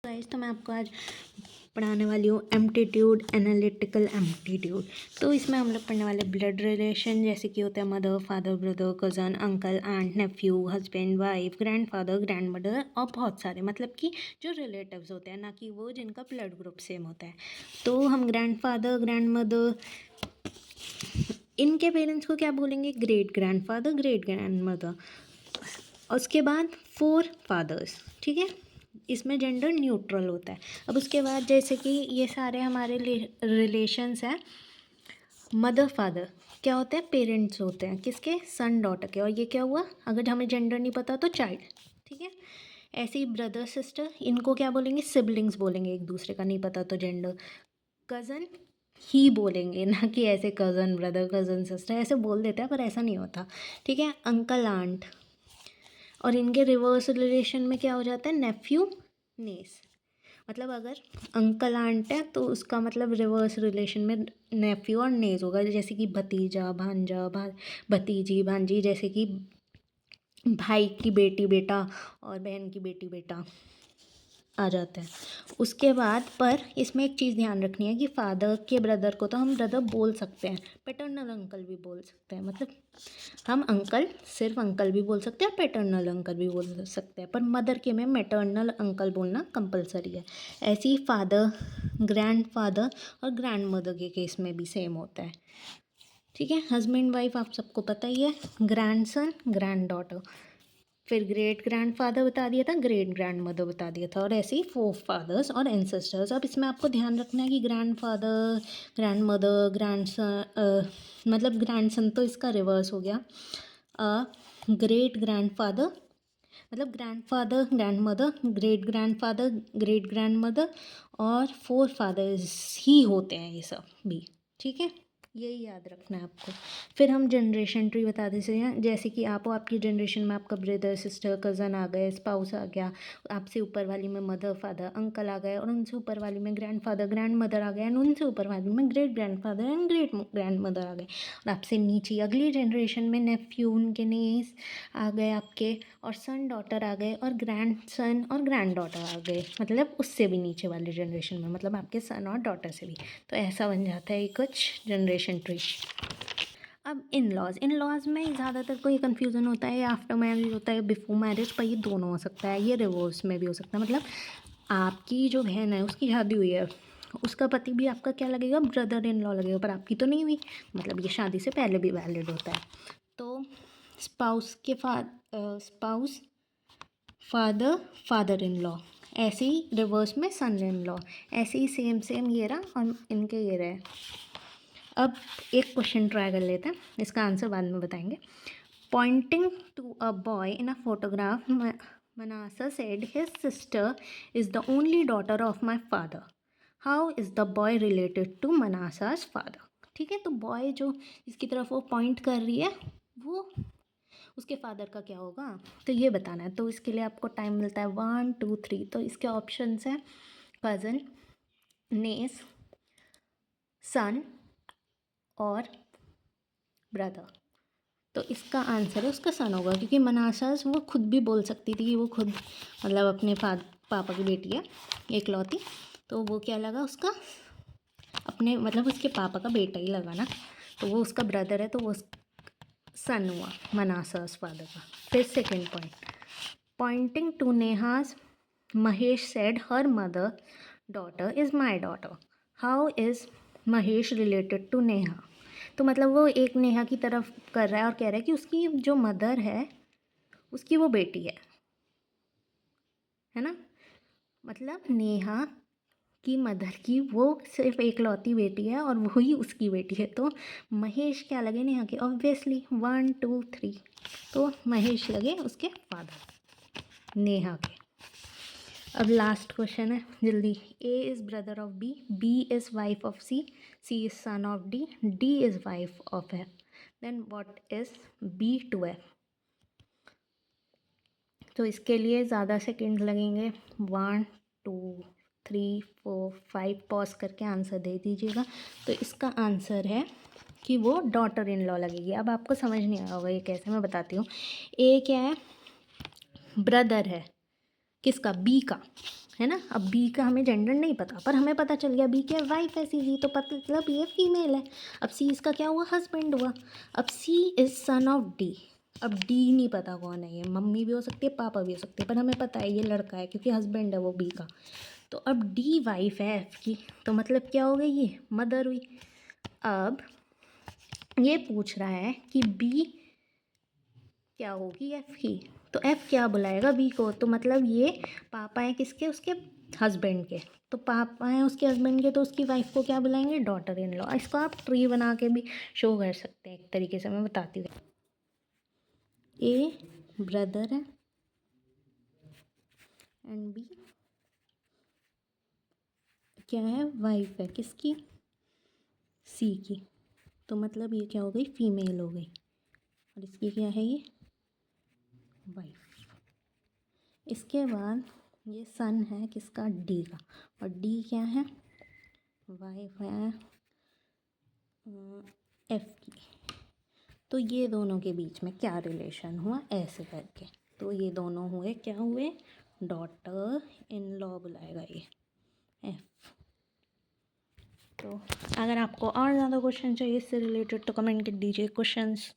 Guys, तो मैं आपको आज पढ़ाने वाली हूँ एम्पटीट्यूड, एनालिटिकल एम्पटीट्यूड। तो इसमें हम लोग पढ़ने वाले ब्लड रिलेशन, जैसे कि होता है mother, father, brother, cousin, uncle, aunt, nephew, husband, wife, grandfather, grandmother और बहुत सारे, मतलब कि जो रिलेटिव्स होते हैं, ना कि वो जिनका ब्लड ग्रुप सेम होता है। तो हम ग्रैंडफादर, ग्रैंडमदर, इनके पेरेंट्स को क्या बोलेंगे? Great grandfather, great grandmother. उसके बाद 4 फादर्स, ठीक है। इसमें जेंडर न्यूट्रल होता है। अब उसके बाद जैसे कि ये सारे हमारे रिलेशंस हैं। मदर फादर क्या होते हैं? पेरेंट्स होते हैं किसके? सन डॉटर के। और ये क्या हुआ? अगर हमें जेंडर नहीं पता तो चाइल्ड, ठीक है। ऐसे ही ब्रदर सिस्टर, इनको क्या बोलेंगे? सिबलिंग्स बोलेंगे, एक दूसरे का नहीं पता तो जेंडर। कज़न ही बोलेंगे, ना कि ऐसे कज़न ब्रदर, कज़न सिस्टर ऐसे बोल देते हैं, पर ऐसा नहीं होता, ठीक है। अंकल आंट, और इनके रिवर्स रिलेशन में क्या हो जाता है? नेफ्यू नेस। मतलब अगर अंकल आंट है तो उसका मतलब रिवर्स रिलेशन में नेफ्यू और नेस होगा, जैसे कि भतीजा, भांजा, भतीजी, भांजी, जैसे कि भाई की बेटी बेटा और बहन की बेटी बेटा आ जाता है। उसके बाद पर इसमें एक चीज़ ध्यान रखनी है कि फादर के ब्रदर को तो हम ब्रदर बोल सकते हैं, पैटर्नल अंकल भी बोल सकते हैं। मतलब हम अंकल, सिर्फ अंकल भी बोल सकते हैं और पैटर्नल अंकल भी बोल सकते हैं, पर मदर के में मैटर्नल अंकल बोलना कंपलसरी है। ऐसे ही फादर, ग्रैंड फादर और ग्रैंड मदर के केस में भी सेम होता है, ठीक है। हस्बैंड वाइफ आप सबको पता ही है, ग्रैंड सन, ग्रैंड डॉटर। फिर ग्रेट ग्रैंड फादर बता दिया था, ग्रेट ग्रैंड मदर बता दिया था, और ऐसे ही 4 फादर्स और एंसेस्टर्स। अब इसमें आपको ध्यान रखना है कि grand father, grand mother, grand son, मतलब ग्रैंड सन तो इसका रिवर्स हो गया। ग्रेट ग्रैंड फादर मतलब grand father, grand mother, great grand father, great grand mother, और 4 फादर्स ही होते हैं ये सब भी, ठीक है। यही याद रखना है आपको। फिर हम जनरेशन ट्री बता देते हैं, जैसे कि आप हो, आपकी जनरेशन में आपका ब्रदर, सिस्टर, कज़न आ गए, स्पाउस आ गया, आपसे ऊपर वाली में मदर, फादर, अंकल आ गए, और उनसे ऊपर वाली में ग्रैंड फादर, ग्रैंड मदर आ गए, एंड उनसे ऊपर वाली में great grandfather and great grandmother आ गए। और आपसे नीचे अगली जनरेशन में नेफ्यू, उनके नीस आ गए आपके, और सन डॉटर आ गए, और ग्रैंड सन और ग्रैंड डॉटर आ गए, मतलब उससे भी नीचे वाली जनरेशन में, मतलब आपके सन और डॉटर से भी। तो ऐसा बन जाता है कुछ जनरेशन ट्री। अब इन लॉज में ज़्यादातर कोई कन्फ्यूज़न होता है, आफ्टर मैरिज होता है, बिफोर मैरिज, पर ये दोनों हो सकता है, ये रिवर्स में भी हो सकता है। मतलब आपकी जो बहन है उसकी शादी हुई है, उसका पति भी आपका क्या लगेगा? ब्रदर इन लॉ लगेगा, पर आपकी तो नहीं हुई, मतलब ये शादी से पहले भी वैलिड होता है। तो spouse father, father in law, ऐसे ही रिवर्स में सन इन लॉ, ऐसे ही सेम सेम ये रहा और इनके ये रहे। अब एक क्वेश्चन ट्राई कर लेते हैं, इसका आंसर बाद में बताएंगे। Pointing to a boy in a photograph, Manasa said his sister is the only daughter of my father. How is the boy related to Manasa's father? ठीक है, तो बॉय जो इसकी तरफ वो पॉइंट कर रही है, वो उसके फादर का क्या होगा, तो ये बताना है। तो इसके लिए आपको टाइम मिलता है 1 2 3। तो इसके ऑप्शंस हैं कज़न, नेस, सन और ब्रदर। तो इसका आंसर है उसका सन होगा, क्योंकि मनासास वो खुद भी बोल सकती थी कि वो खुद मतलब अपने पापा की बेटी है एकलौती, तो वो क्या लगा उसका अपने मतलब उसके पापा का बेटा ही लगा ना, तो वो उसका ब्रदर है, तो वो सन हुआ मनासास फादर का। फिर second point, pointing to Neha's, Mahesh said her mother daughter is my daughter. How is Mahesh related to Neha? तो मतलब वो एक नेहा की तरफ कर रहा है और कह रहा है कि उसकी जो मदर है उसकी वो बेटी है ना। मतलब नेहा की मदर की वो सिर्फ एकलौती बेटी है और वही उसकी बेटी है, तो महेश क्या लगे नेहा के? ऑब्वियसली 1 2 3, तो महेश लगे उसके फादर नेहा के। अब लास्ट क्वेश्चन है, जल्दी। A is brother of B, B is wife of C, C is son of D, D is wife of F, then what is B to F? तो इसके लिए ज़्यादा सेकेंड लगेंगे, 1 2 3 4 5, पॉज करके आंसर दे दीजिएगा। तो इसका आंसर है कि वो डॉटर इन लॉ लगेगी। अब आपको समझ नहीं आया होगा ये कैसे, मैं बताती हूँ। ए क्या है? ब्रदर है, किसका? बी का, है ना। अब बी का हमें जेंडर नहीं पता, पर हमें पता चल गया बी की वाइफ है सी की, तो मतलब ये फीमेल है। अब सी इसका क्या हुआ, हस्बैंड हुआ। अब सी इज़ सन ऑफ डी। अब डी नहीं पता कौन है, ये मम्मी भी हो सकती है पापा भी हो सकते हैं, पर हमें पता है ये लड़का है क्योंकि हस्बैंड है वो बी का। तो अब डी वाइफ है एफ की, तो मतलब क्या हो गई, ये मदर हुई। अब ये पूछ रहा है कि बी क्या होगी, एफ की। तो एफ क्या बुलाएगा बी को, तो मतलब ये पापा है किसके, उसके हस्बैंड के। तो पापा हैं उसके हस्बैंड के, तो उसकी वाइफ को क्या बुलाएंगे, डॉटर इन लॉ। इसको आप ट्री बना के भी शो कर सकते हैं एक तरीके से, मैं बताती हूँ। ए ब्रदर है एंड बी क्या है, वाइफ है किसकी, सी की। तो मतलब ये क्या हो गई, फीमेल हो गई। और इसकी क्या है, ये वाइफ। इसके बाद ये सन है किसका, डी का। और डी क्या है, वाइफ है एफ की। तो ये दोनों के बीच में क्या रिलेशन हुआ, ऐसे करके। तो ये दोनों हुए, क्या हुए, डॉटर इन लॉ बुलाएगा ये एफ। तो अगर आपको और ज़्यादा क्वेश्चन चाहिए इससे रिलेटेड तो कमेंट कर दीजिए क्वेश्चंस।